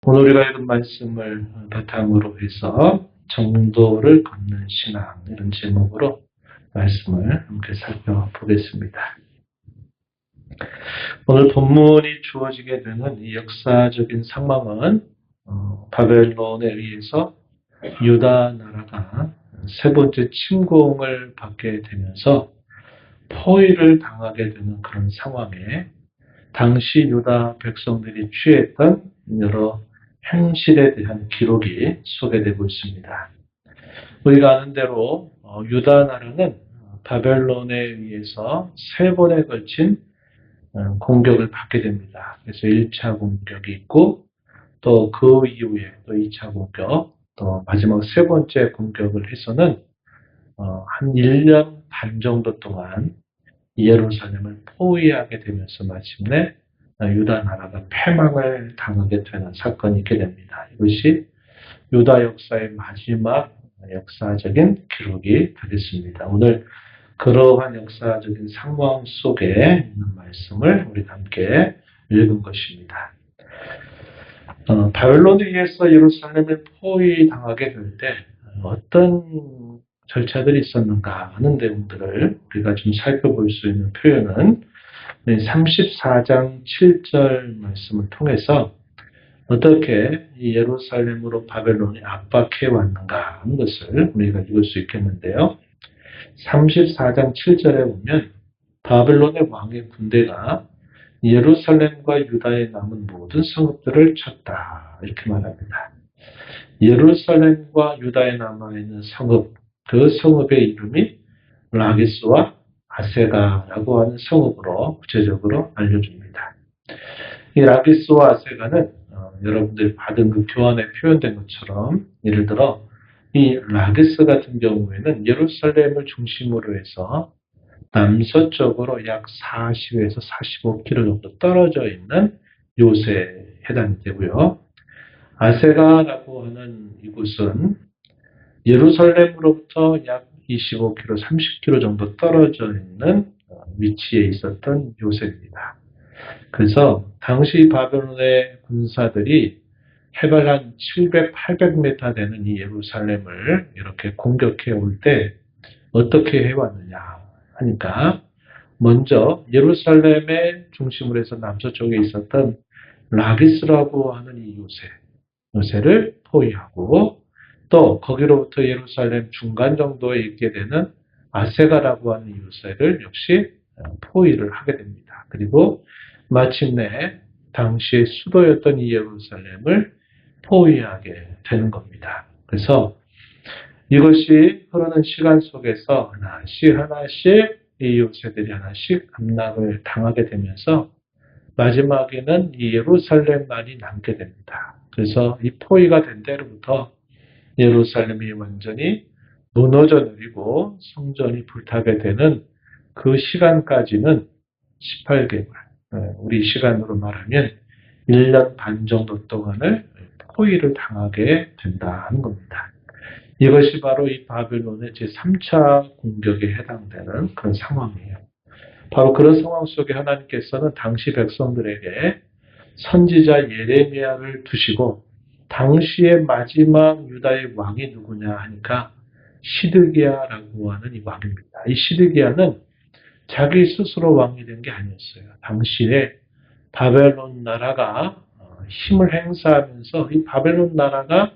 오늘 우리가 읽은 말씀을 바탕으로 해서 정도를 걷는 신앙 이런 제목으로 말씀을 함께 살펴보겠습니다. 오늘 본문이 주어지게 되는 이 역사적인 상황은 바벨론에 의해서 유다 나라가 세 번째 침공을 받게 되면서 포위를 당하게 되는 그런 상황에 당시 유다 백성들이 취했던 여러 행실에 대한 기록이 소개되고 있습니다. 우리가 아는 대로 유다 나라는 바벨론에 의해서 세 번에 걸친 공격을 받게 됩니다. 그래서 1차 공격이 있고 또 그 이후에 또 2차 공격, 또 마지막 세 번째 공격을 해서는 한 1년 반 정도 동안 예루살렘을 포위하게 되면서 마침내 유다 나라가 패망을 당하게 되는 사건이 있게 됩니다. 이것이 유다 역사의 마지막 역사적인 기록이 되겠습니다. 오늘 그러한 역사적인 상황 속에 있는 말씀을 우리가 함께 읽은 것입니다. 바벨론에 의해서 예루살렘을 포위당하게 될 때 어떤 절차들이 있었는가 하는 내용들을 우리가 좀 살펴볼 수 있는 표현은 34장 7절 말씀을 통해서 어떻게 예루살렘으로 바벨론이 압박해 왔는가 하는 것을 우리가 읽을 수 있겠는데요. 34장 7절에 보면 바벨론의 왕의 군대가 예루살렘과 유다에 남은 모든 성읍들을 쳤다 이렇게 말합니다. 예루살렘과 유다에 남아있는 성읍, 그 성읍의 이름이 라기스와 아세가라고 하는 성읍으로 구체적으로 알려줍니다. 이 라기스와 아세가는 여러분들이 받은 그 교환에 표현된 것처럼 예를 들어 이 라기스 같은 경우에는 예루살렘을 중심으로 해서 남서쪽으로 약 40에서 45km 정도 떨어져 있는 요새에 해당이 되고요. 아세가라고 하는 이곳은 예루살렘으로부터 약 25km, 30km 정도 떨어져 있는 위치에 있었던 요새입니다. 그래서 당시 바벨론의 군사들이 해발 한 700, 800m 되는 이 예루살렘을 이렇게 공격해 올 때 어떻게 해왔느냐 하니까 먼저 예루살렘의 중심으로 해서 남서쪽에 있었던 라기스라고 하는 이 요새를 포위하고 또 거기로부터 예루살렘 중간 정도에 있게 되는 아세가라고 하는 요새를 역시 포위를 하게 됩니다. 그리고 마침내 당시의 수도였던 이 예루살렘을 포위하게 되는 겁니다. 그래서 이것이 흐르는 시간 속에서 하나씩 이 요새들이 하나씩 함락을 당하게 되면서 마지막에는 이 예루살렘만이 남게 됩니다. 그래서 이 포위가 된 때로부터 예루살렘이 완전히 무너져 내리고 성전이 불타게 되는 그 시간까지는 18개월, 우리 시간으로 말하면 1년 반 정도 동안을 포위를 당하게 된다는 겁니다. 이것이 바로 이 바벨론의 제3차 공격에 해당되는 그런 상황이에요. 바로 그런 상황 속에 하나님께서는 당시 백성들에게 선지자 예레미야를 두시고 당시의 마지막 유다의 왕이 누구냐 하니까 시드기야라고 하는 이 왕입니다. 이 시드기야는 자기 스스로 왕이 된 게 아니었어요. 당시에 바벨론 나라가 힘을 행사하면서 이 바벨론 나라가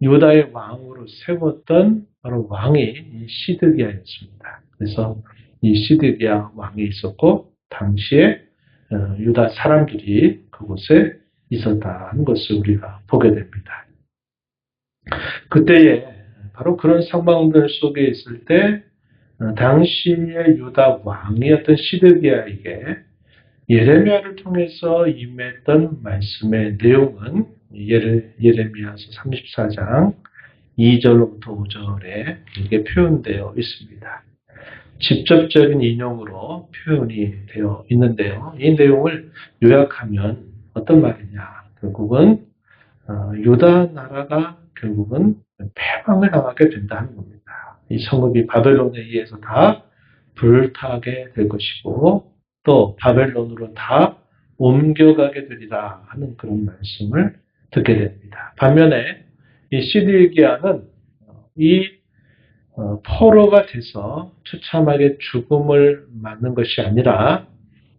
유다의 왕으로 세웠던 바로 왕이 이 시드기야였습니다. 그래서 이 시드기야 왕이 있었고 당시에 유다 사람들이 그곳에 있었다는 것을 우리가 보게 됩니다. 그때에 바로 그런 상황들 속에 있을 때 당시의 유다 왕이었던 시드기야에게 예레미야를 통해서 임했던 말씀의 내용은 예레미야서 34장 2절로부터 5절에 이게 표현되어 있습니다. 직접적인 인용으로 표현이 되어 있는데요. 이 내용을 요약하면 어떤 말이냐. 결국은 유다 나라가 결국은 패망을 당하게 된다는 겁니다. 이 성읍이 바벨론에 의해서 다 불타게 될 것이고 또 바벨론으로 다 옮겨가게 되리라 하는 그런 말씀을 듣게 됩니다. 반면에 이 시드기야는 이 포로가 돼서 처참하게 죽음을 맞는 것이 아니라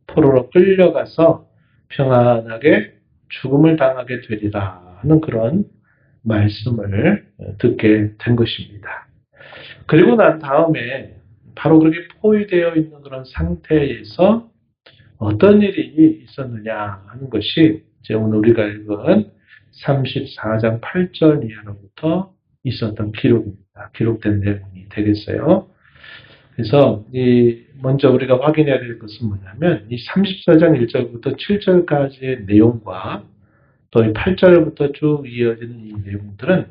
포로로 끌려가서 평안하게 죽음을 당하게 되리라 하는 그런 말씀을 듣게 된 것입니다. 그리고 난 다음에 바로 그렇게 포위되어 있는 그런 상태에서 어떤 일이 있었느냐 하는 것이 이제 오늘 우리가 읽은 34장 8절 이하로부터 있었던 기록입니다. 기록된 내용이 되겠어요. 그래서 먼저 우리가 확인해야 될 것은 뭐냐면 이 34장 1절부터 7절까지의 내용과 또 이 8절부터 쭉 이어지는 이 내용들은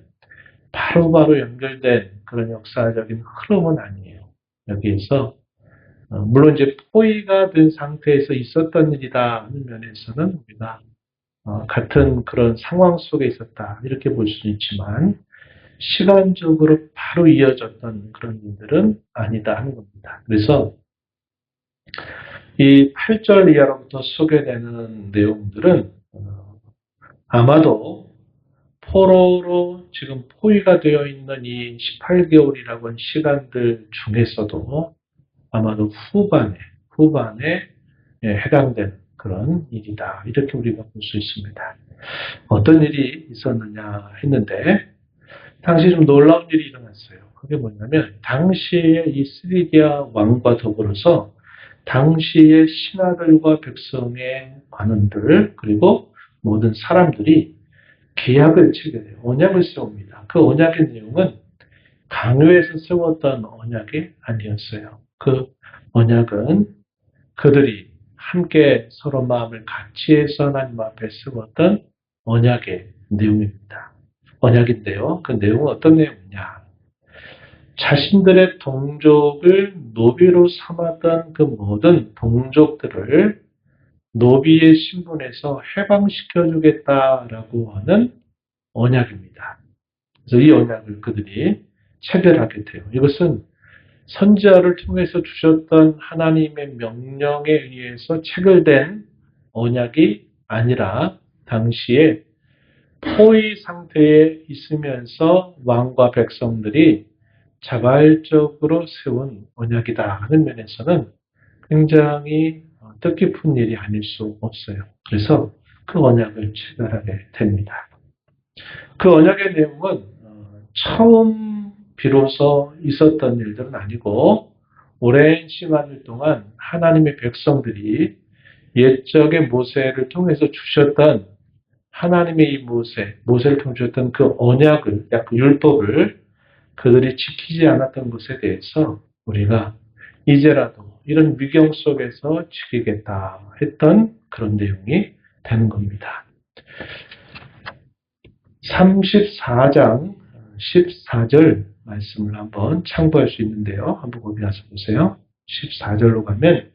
바로바로 연결된 그런 역사적인 흐름은 아니에요. 여기에서 물론 이제 포위가 된 상태에서 있었던 일이다 하는 면에서는 우리가 같은 그런 상황 속에 있었다 이렇게 볼 수는 있지만 시간적으로 바로 이어졌던 그런 일들은 아니다 하는 겁니다. 그래서 이 8절 이하로부터 소개되는 내용들은 아마도 포로로 지금 포위가 되어 있는 이 18개월이라고 하는 시간들 중에서도 아마도 후반에 해당되는 그런 일이다. 이렇게 우리가 볼 수 있습니다. 어떤 일이 있었느냐 했는데 당시 좀 놀라운 일이 일어났어요. 그게 뭐냐면 당시에 이 시리기아 왕과 더불어서 당시의 신하들과 백성의 관원들 그리고 모든 사람들이 계약을 체결해요. 언약을 세웁니다. 그 언약의 내용은 강요해서 세웠던 언약이 아니었어요. 그 언약은 그들이 함께 서로 마음을 같이 해서 하나님 앞에 세웠던 언약의 내용입니다. 언약인데요. 그 내용은 어떤 내용이냐. 자신들의 동족을 노비로 삼았던 그 모든 동족들을 노비의 신분에서 해방시켜주겠다라고 하는 언약입니다. 그래서 이 언약을 그들이 체결하게 돼요. 이것은 선지자를 통해서 주셨던 하나님의 명령에 의해서 체결된 언약이 아니라 당시에 포위 상태에 있으면서 왕과 백성들이 자발적으로 세운 언약이다 하는 면에서는 굉장히 뜻깊은 일이 아닐 수 없어요. 그래서 그 언약을 체결하게 됩니다. 그 언약의 내용은 처음 비로소 있었던 일들은 아니고 오랜 시간을 동안 하나님의 백성들이 옛적의 모세를 통해서 주셨던 하나님의 이 모세를 통해 주셨던 그 언약을, 율법을 그들이 지키지 않았던 것에 대해서 우리가 이제라도 이런 위경 속에서 지키겠다 했던 그런 내용이 되는 겁니다. 34장 14절 말씀을 한번 참고할 수 있는데요. 한번 거기 가서 보세요. 14절로 가면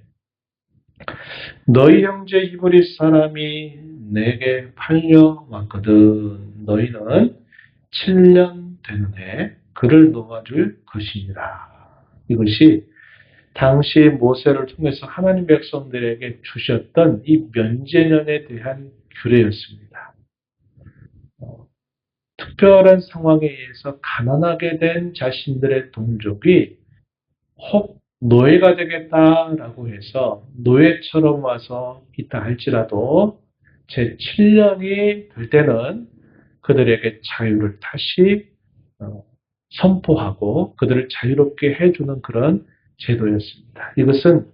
너희 형제 히브리 사람이 내게 팔려왔거든 너희는 7년 되는 해 그를 놓아줄 것이니라. 이것이 당시 모세를 통해서 하나님 백성들에게 주셨던 이 면제년에 대한 규례였습니다. 특별한 상황에 의해서 가난하게 된 자신들의 동족이 혹 노예가 되겠다라고 해서 노예처럼 와서 있다 할지라도 제 7년이 될 때는 그들에게 자유를 다시 선포하고 그들을 자유롭게 해주는 그런 제도였습니다. 이것은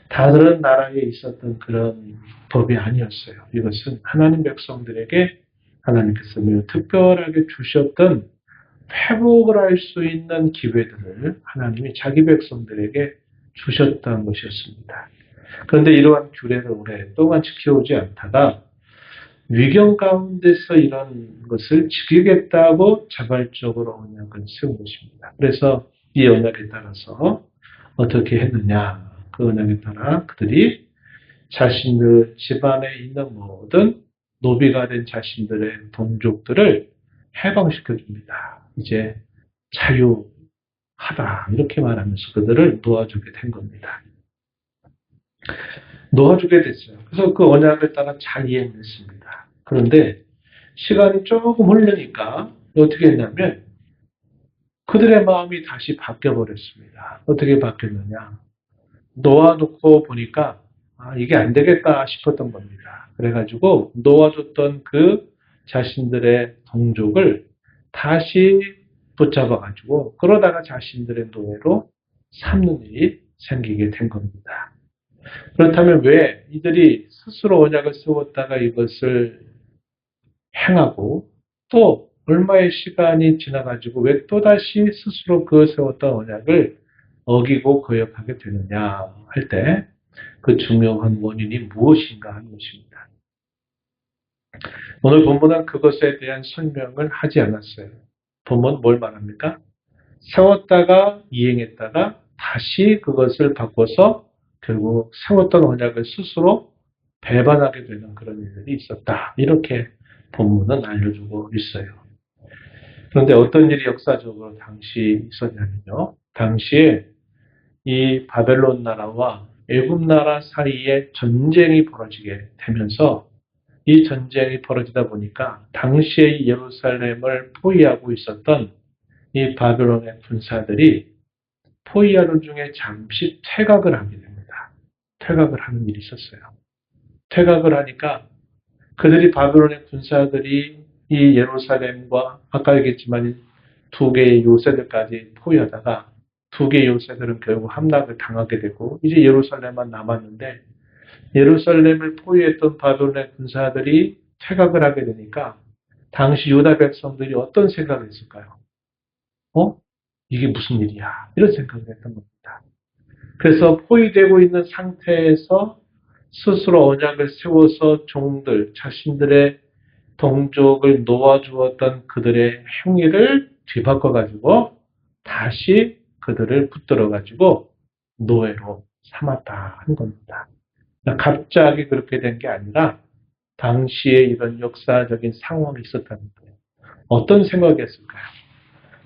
다른 나라에 있었던 그런 법이 아니었어요. 이것은 하나님 백성들에게 하나님께서 매우 특별하게 주셨던 회복을 할 수 있는 기회들을 하나님이 자기 백성들에게 주셨던 것이었습니다. 그런데 이러한 규례를 오랫동안 지켜오지 않다가 위경 가운데서 이런 것을 지키겠다고 자발적으로 언약을 세운 것입니다. 그래서 이 언약에 따라서 어떻게 했느냐. 그 언약에 따라 그들이 자신들 집안에 있는 모든 노비가 된 자신들의 동족들을 해방시켜 줍니다. 이제 자유하다 이렇게 말하면서 그들을 놓아주게 된 겁니다. 놓아주게 됐어요. 그래서 그 언약을 따라 잘 이행했습니다. 그런데 시간이 조금 흐르니까 어떻게 했냐면 그들의 마음이 다시 바뀌어 버렸습니다. 어떻게 바뀌었느냐? 놓아놓고 보니까 이게 안 되겠다 싶었던 겁니다. 그래가지고 놓아줬던 그 자신들의 동족을 다시 붙잡아가지고 그러다가 자신들의 노예로 삼는 일이 생기게 된 겁니다. 그렇다면 왜 이들이 스스로 언약을 세웠다가 이것을 행하고 또 얼마의 시간이 지나가지고 왜 또다시 스스로 그 세웠던 언약을 어기고 거역하게 되느냐 할 때 그 중요한 원인이 무엇인가 하는 것입니다. 오늘 본문은 그것에 대한 설명을 하지 않았어요. 본문 뭘 말합니까? 세웠다가 이행했다가 다시 그것을 바꿔서 결국 세웠던 언약을 스스로 배반하게 되는 그런 일들이 있었다. 이렇게 본문은 알려주고 있어요. 그런데 어떤 일이 역사적으로 당시 있었냐면요. 당시에 이 바벨론 나라와 애굽 나라 사이에 전쟁이 벌어지게 되면서 이 전쟁이 벌어지다 보니까 당시에 예루살렘을 포위하고 있었던 이 바벨론의 군사들이 포위하던 중에 잠시 퇴각을 하게 됩니다. 퇴각을 하는 일이 있었어요. 퇴각을 하니까 그들이 바벨론의 군사들이 이 예루살렘과 아까 얘기했지만 두 개의 요새들까지 포위하다가 두 개의 요새들은 결국 함락을 당하게 되고 이제 예루살렘만 남았는데 예루살렘을 포위했던 바벨론의 군사들이 퇴각을 하게 되니까 당시 유다 백성들이 어떤 생각을 했을까요? 이게 무슨 일이야? 이런 생각을 했던 겁니다. 그래서 포위되고 있는 상태에서 스스로 언약을 세워서 종들, 자신들의 동족을 놓아주었던 그들의 행위를 뒤바꿔가지고 다시 그들을 붙들어가지고 노예로 삼았다 한 겁니다. 갑자기 그렇게 된 게 아니라 당시에 이런 역사적인 상황이 있었다는 거예요. 어떤 생각이었을까요?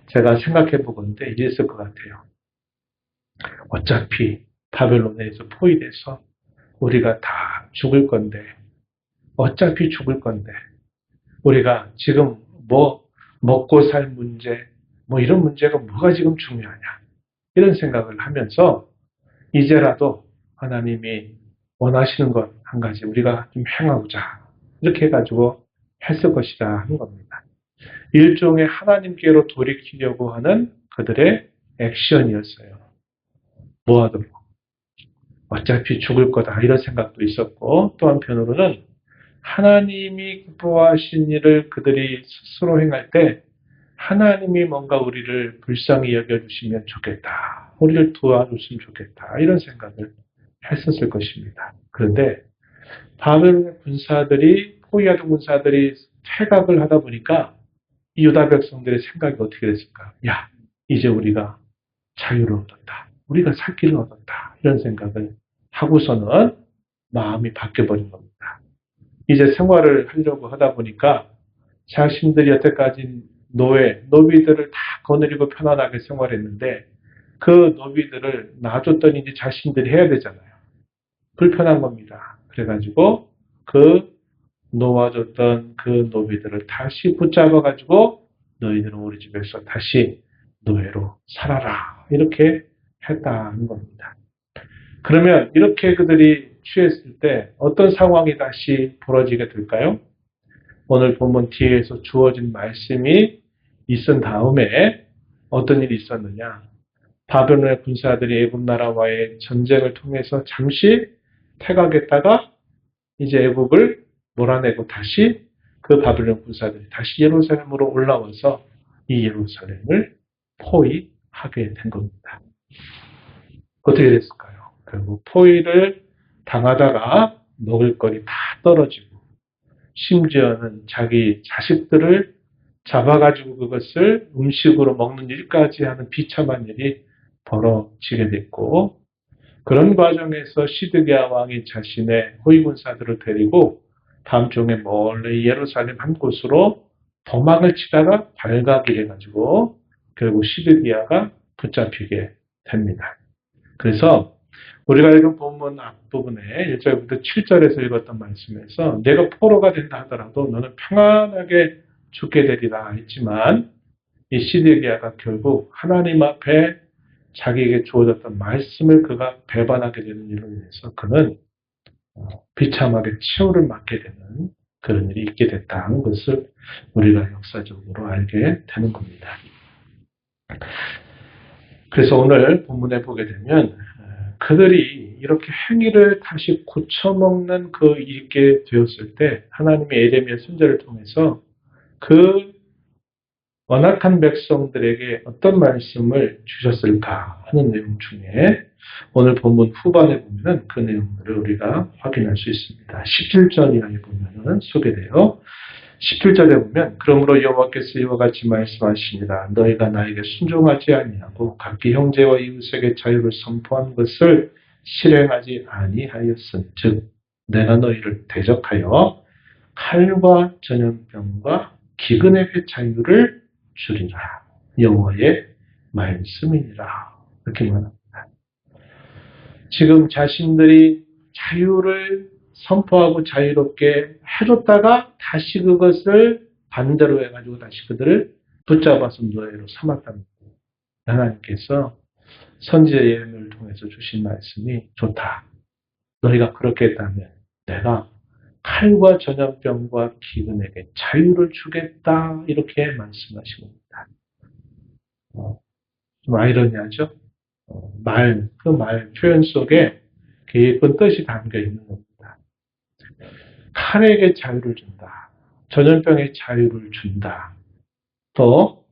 제가 생각해 보건데 이랬을 것 같아요. 어차피 바벨론에서 포위돼서 우리가 다 죽을 건데 어차피 죽을 건데 우리가 지금 뭐 먹고 살 문제 뭐 이런 문제가 뭐가 지금 중요하냐 이런 생각을 하면서 이제라도 하나님이 원하시는 것 한 가지 우리가 좀 행하고자 이렇게 해가지고 했을 것이다 하는 겁니다. 일종의 하나님께로 돌이키려고 하는 그들의 액션이었어요. 뭐하도록 어차피 죽을 거다 이런 생각도 있었고 또 한편으로는 하나님이 기뻐하신 일을 그들이 스스로 행할 때 하나님이 뭔가 우리를 불쌍히 여겨주시면 좋겠다. 우리를 도와줬으면 좋겠다. 이런 생각을 했었을 것입니다. 그런데 바벨론의 군사들이 포위하던 군사들이 퇴각을 하다 보니까 이 유다 백성들의 생각이 어떻게 됐을까? 야, 이제 우리가 자유를 얻었다. 우리가 살 길을 얻었다. 이런 생각을 하고서는 마음이 바뀌어버린 겁니다. 이제 생활을 하려고 하다 보니까 자신들이 여태까지 노비들을 다 거느리고 편안하게 생활했는데 그 노비들을 놔줬더니 이제 자신들이 해야 되잖아요. 불편한 겁니다. 그래가지고 그 놓아줬던 그 노비들을 다시 붙잡아가지고 너희들은 우리 집에서 다시 노예로 살아라. 이렇게 했다는 겁니다. 그러면 이렇게 그들이 취했을 때 어떤 상황이 다시 벌어지게 될까요? 오늘 본문 뒤에서 주어진 말씀이 있은 다음에 어떤 일이 있었느냐? 바벨론의 군사들이 애굽 나라와의 전쟁을 통해서 잠시 퇴각했다가 이제 애굽을 몰아내고 다시 그 바벨론 군사들이 다시 예루살렘으로 올라와서 이 예루살렘을 포위하게 된 겁니다. 어떻게 됐을까요? 결국 포위를 당하다가 먹을 거리 다 떨어지고 심지어는 자기 자식들을 잡아가지고 그것을 음식으로 먹는 일까지 하는 비참한 일이 벌어지게 됐고 그런 과정에서 시드기야 왕이 자신의 호위군사들을 데리고 밤중에 멀리 예루살렘 한 곳으로 도망을 치다가 발각이 돼가지고 결국 시드기야가 붙잡히게 됩니다. 그래서 우리가 읽은 본문 앞부분에 1절부터 7절에서 읽었던 말씀에서 내가 포로가 된다 하더라도 너는 평안하게 죽게 되리라 했지만 이 시드기야가 결국 하나님 앞에 자기에게 주어졌던 말씀을 그가 배반하게 되는 일로 인해서 그는 비참하게 치욕을 맞게 되는 그런 일이 있게 됐다는 것을 우리가 역사적으로 알게 되는 겁니다. 그래서 오늘 본문에 보게 되면 그들이 이렇게 행위를 다시 고쳐먹는 그 일이 되었을 때 하나님이 에레미야 선지자를 통해서 그 완악한 백성들에게 어떤 말씀을 주셨을까 하는 내용 중에 오늘 본문 후반에 보면 그 내용들을 우리가 확인할 수 있습니다. 17절 이하에 보면 소개돼요. 17절에 보면 그러므로 여호와께서 이와 같이 말씀하시니라 너희가 나에게 순종하지 아니하고 각기 형제와 이웃에게 자유를 선포한 것을 실행하지 아니하였은즉 내가 너희를 대적하여 칼과 전염병과 기근에게 자유를 주리라 여호와의 말씀이니라 이렇게 말합니다. 지금 자신들이 자유를 선포하고 자유롭게 해줬다가 다시 그것을 반대로 해가지고 다시 그들을 붙잡아서 노예로 삼았다는 거예요. 하나님께서 선지자 예레미야를 통해서 주신 말씀이 좋다. 너희가 그렇게 했다면 내가 칼과 전염병과 기근에게 자유를 주겠다 이렇게 말씀하신 겁니다. 좀 아이러니하죠? 그 말 표현 속에 깊은 뜻이 담겨 있는 겁니다. 칼에게 자유를 준다. 전염병에 자유를 준다. 또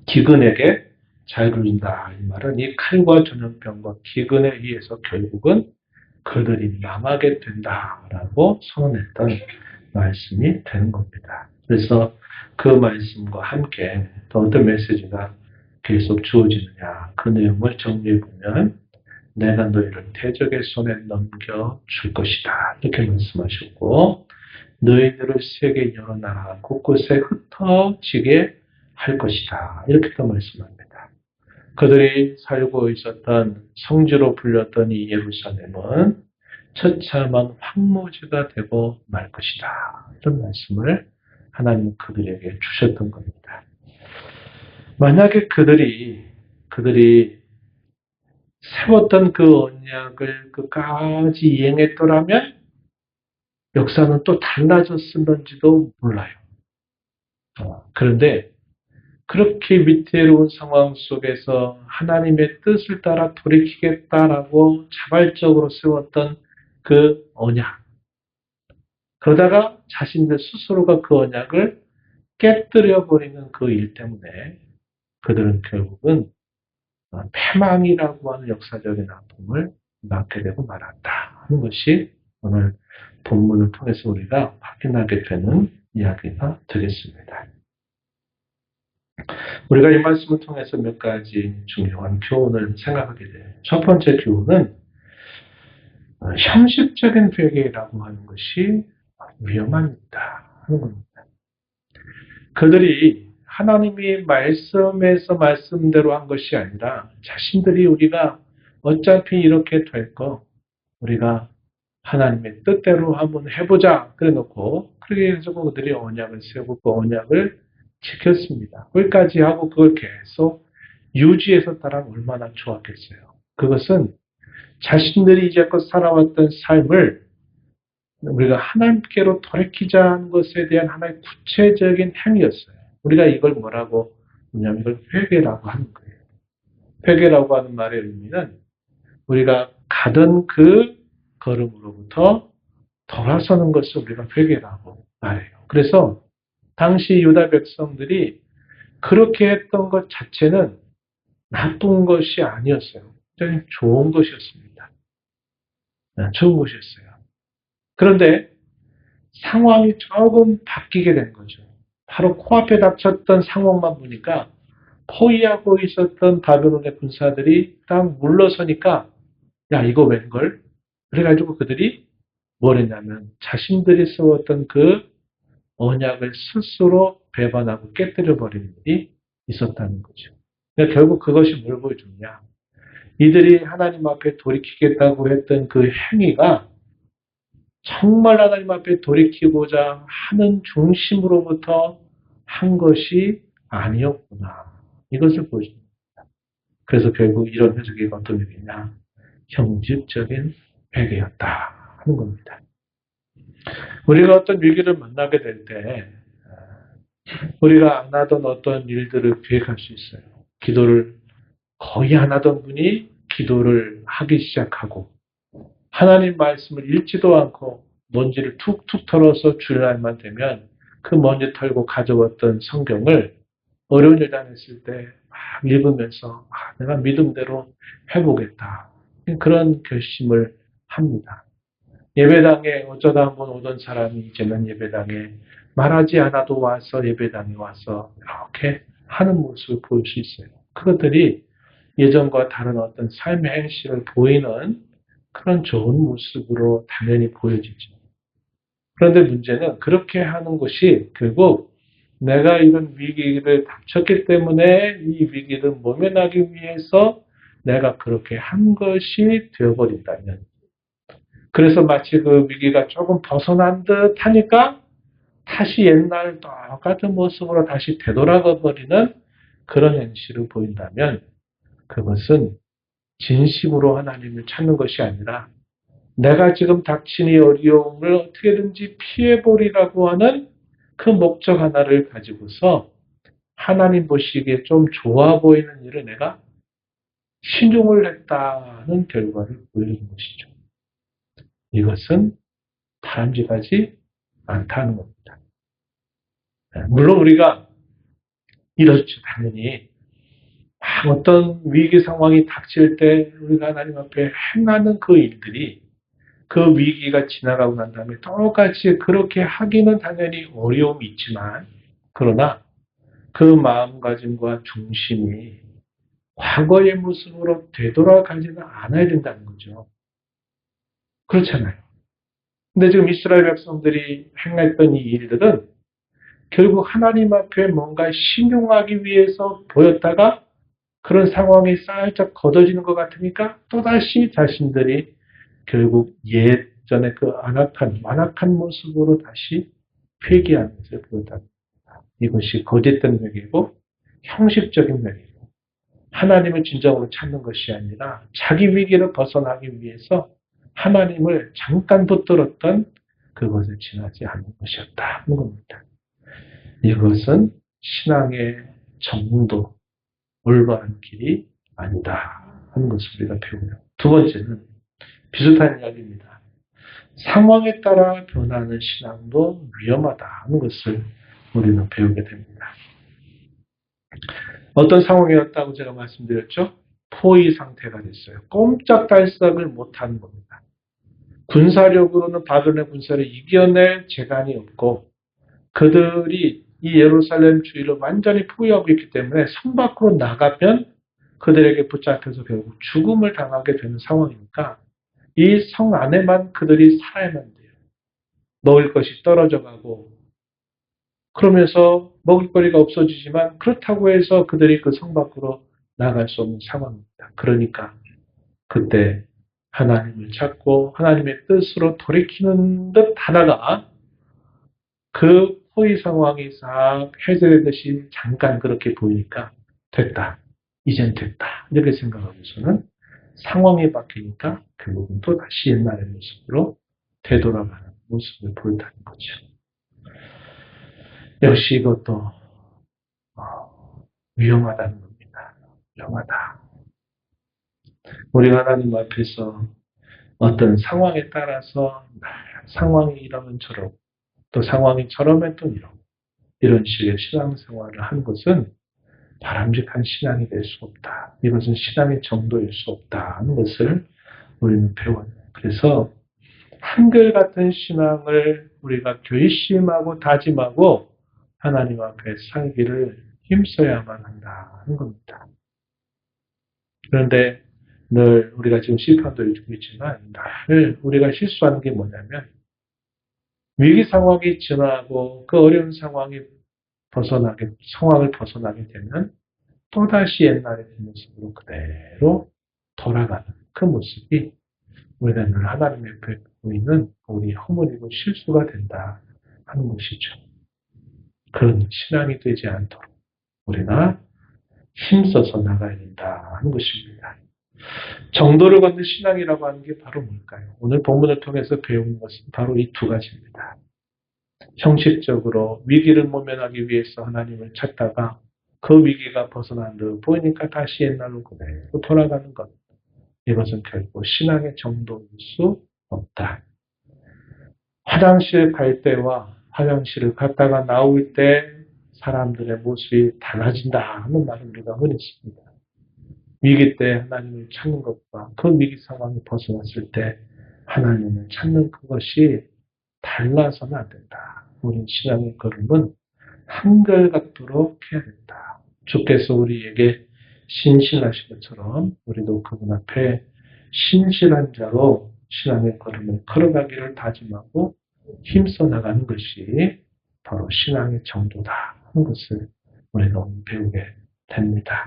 기근에게 자유를 준다. 이 말은 이 칼과 전염병과 기근에 의해서 결국은 그들이 망하게 된다라고 선언했던 말씀이 되는 겁니다. 그래서 그 말씀과 함께 또 어떤 메시지가 계속 주어지느냐 그 내용을 정리해 보면 내가 너희를 대적의 손에 넘겨줄 것이다 이렇게 말씀하셨고 너희들을 세계 여러 나라 곳곳에 흩어지게 할 것이다 이렇게도 말씀합니다. 그들이 살고 있었던 성지로 불렸던 이 예루살렘은 처참한 황무지가 되고 말 것이다 이런 말씀을 하나님 그들에게 주셨던 겁니다. 만약에 그들이 세웠던 그 언약을 끝까지 이행했더라면 역사는 또 달라졌을런지도 몰라요. 그런데 그렇게 위태로운 상황 속에서 하나님의 뜻을 따라 돌이키겠다라고 자발적으로 세웠던 그 언약. 그러다가 자신들 스스로가 그 언약을 깨뜨려버리는 그 일 때문에 그들은 결국은 패망이라고 하는 역사적인 아픔을 낳게 되고 말았다 하는 것이 오늘 본문을 통해서 우리가 확인하게 되는 이야기가 되겠습니다. 우리가 이 말씀을 통해서 몇 가지 중요한 교훈을 생각하게 돼요. 첫 번째 교훈은 형식적인 회개라고 하는 것이 위험합니다 하는 겁니다. 그들이 하나님이 말씀에서 말씀대로 한 것이 아니라 자신들이 우리가 어차피 이렇게 될 거 우리가 하나님의 뜻대로 한번 해보자 그래 놓고 그렇게 해서 그들이 언약을 세우고 그 언약을 지켰습니다. 거기까지 하고 그걸 계속 유지해서 따라면 얼마나 좋았겠어요. 그것은 자신들이 이제껏 살아왔던 삶을 우리가 하나님께로 돌이키자는 것에 대한 하나의 구체적인 행위였어요. 우리가 이걸 뭐라고 하냐면 이걸 회개라고 하는 거예요. 회개라고 하는 말의 의미는 우리가 가던 그 걸음으로부터 돌아서는 것을 우리가 회개라고 말해요. 그래서 당시 유다 백성들이 그렇게 했던 것 자체는 나쁜 것이 아니었어요. 굉장히 좋은 것이었습니다. 좋은 것이었어요. 그런데 상황이 조금 바뀌게 된 거죠. 바로 코앞에 닥쳤던 상황만 보니까 포위하고 있었던 바벨론의 군사들이 딱 물러서니까 야 이거 웬걸? 그래가지고 그들이 뭘 했냐면 자신들이 세웠던 그 언약을 스스로 배반하고 깨뜨려버리는 일이 있었다는 거죠. 그러니까 결국 그것이 뭘 보여주느냐. 이들이 하나님 앞에 돌이키겠다고 했던 그 행위가 정말 하나님 앞에 돌이키고자 하는 중심으로부터 한 것이 아니었구나. 이것을 보여줍니다. 그래서 결국 이런 해석이 어떤 의미냐? 형식적인 회개였다 하는 겁니다. 우리가 어떤 위기를 만나게 될 때 우리가 안 하던 어떤 일들을 기획할 수 있어요. 기도를 거의 안 하던 분이 기도를 하기 시작하고 하나님 말씀을 읽지도 않고 먼지를 툭툭 털어서 주일날만 되면 그 먼지 털고 가져왔던 성경을 어려운 일 당했을 때 막 읽으면서 내가 믿음대로 해보겠다. 그런 결심을 합니다. 예배당에 어쩌다 한번 오던 사람이 이제는 예배당에 말하지 않아도 와서 예배당에 와서 이렇게 하는 모습을 볼 수 있어요. 그것들이 예전과 다른 어떤 삶의 행실을 보이는 그런 좋은 모습으로 당연히 보여지죠. 그런데 문제는 그렇게 하는 것이 결국 내가 이런 위기를 닥쳤기 때문에 이 위기를 모면하기 위해서 내가 그렇게 한 것이 되어버린다면 그래서 마치 그 위기가 조금 벗어난 듯 하니까 다시 옛날 똑같은 모습으로 다시 되돌아가 버리는 그런 현실을 보인다면 그것은 진심으로 하나님을 찾는 것이 아니라 내가 지금 닥친 이 어려움을 어떻게든지 피해보리라고 하는 그 목적 하나를 가지고서 하나님 보시기에 좀 좋아 보이는 일을 내가 신중을 했다는 결과를 보여주는 것이죠. 이것은 바람직하지 않다는 겁니다. 물론 우리가 이렇죠. 당연히 어떤 위기 상황이 닥칠 때 우리가 하나님 앞에 행하는 그 일들이 그 위기가 지나가고 난 다음에 똑같이 그렇게 하기는 당연히 어려움이 있지만 그러나 그 마음가짐과 중심이 과거의 모습으로 되돌아가지는 않아야 된다는 거죠. 그렇잖아요. 근데 지금 이스라엘 백성들이 행했던 이 일들은 결국 하나님 앞에 뭔가 신용하기 위해서 보였다가 그런 상황이 살짝 걷어지는 것 같으니까 또다시 자신들이 결국 예전에 그 완악한 모습으로 다시 회귀하는 것을 보였다. 이것이 거짓된 회개고 형식적인 회개고 하나님을 진정으로 찾는 것이 아니라 자기 위기를 벗어나기 위해서 하나님을 잠깐 붙들었던 그것을 지나지 않는 것이었다 하는 겁니다. 이것은 신앙의 정도, 올바른 길이 아니다 하는 것을 우리가 배우고요. 두 번째는 비슷한 이야기입니다. 상황에 따라 변하는 신앙도 위험하다 하는 것을 우리는 배우게 됩니다. 어떤 상황이었다고 제가 말씀드렸죠? 포위 상태가 됐어요. 꼼짝달싹을 못하는 겁니다. 군사력으로는 바벨론의 군사를 이겨낼 재간이 없고 그들이 이 예루살렘 주위를 완전히 포위하고 있기 때문에 성 밖으로 나가면 그들에게 붙잡혀서 결국 죽음을 당하게 되는 상황이니까 이 성 안에만 그들이 살아야만 돼요. 먹을 것이 떨어져 가고 그러면서 먹을거리가 없어지지만 그렇다고 해서 그들이 그 성 밖으로 나갈 수 없는 상황입니다. 그러니까 그때 하나님을 찾고 하나님의 뜻으로 돌이키는 듯 하다가 그 포위 상황이 싹 해제되듯이 잠깐 그렇게 보이니까 됐다. 이젠 됐다. 이렇게 생각하면서는 상황이 바뀌니까 결국은 또 다시 옛날의 모습으로 되돌아가는 모습을 보였다는 거죠. 역시 이것도 위험하다는 겁니다. 위험하다. 우리가 하나님 앞에서 어떤 상황에 따라서 상황이 이러면 저러고 또 상황이 저러면 또 이러고 이런 식의 신앙생활을 하는 것은 바람직한 신앙이 될 수 없다. 이것은 신앙의 정도일 수 없다 하는 것을 우리는 배워요. 그래서 한결같은 신앙을 우리가 결심하고 다짐하고 하나님 앞에 살기를 힘써야만 한다는 겁니다. 그런데 늘 우리가 지금 시편도 읽고 있지만 늘 우리가 실수하는 게 뭐냐면 위기 상황이 지나고 그 어려운 상황을 벗어나게 되면 또다시 옛날의 그 모습으로 그대로 돌아가는 그 모습이 우리가 늘 하나님 앞에 보이는 우리 허물이고 실수가 된다 하는 것이죠. 그런 신앙이 되지 않도록 우리가 힘써서 나가야 된다 하는 것입니다. 정도를 걷는 신앙이라고 하는 게 바로 뭘까요? 오늘 본문을 통해서 배우는 것은 바로 이 두 가지입니다. 형식적으로 위기를 모면하기 위해서 하나님을 찾다가 그 위기가 벗어난 듯 보이니까 다시 옛날로 그대로 돌아가는 것. 이것은 결국 신앙의 정도일 수 없다. 화장실 갈 때와 화장실을 갔다가 나올 때 사람들의 모습이 달라진다 하는 말을 우리가 흔히 씁니다. 위기 때 하나님을 찾는 것과 그 위기 상황이 벗어났을 때 하나님을 찾는 그것이 달라서는 안 된다. 우리 신앙의 걸음은 한결같도록 해야 된다. 주께서 우리에게 신실하신 것처럼 우리도 그분 앞에 신실한 자로 신앙의 걸음을 걸어가기를 다짐하고 힘써 나가는 것이 바로 신앙의 정도다 하는 것을 우리가 오늘 배우게 됩니다.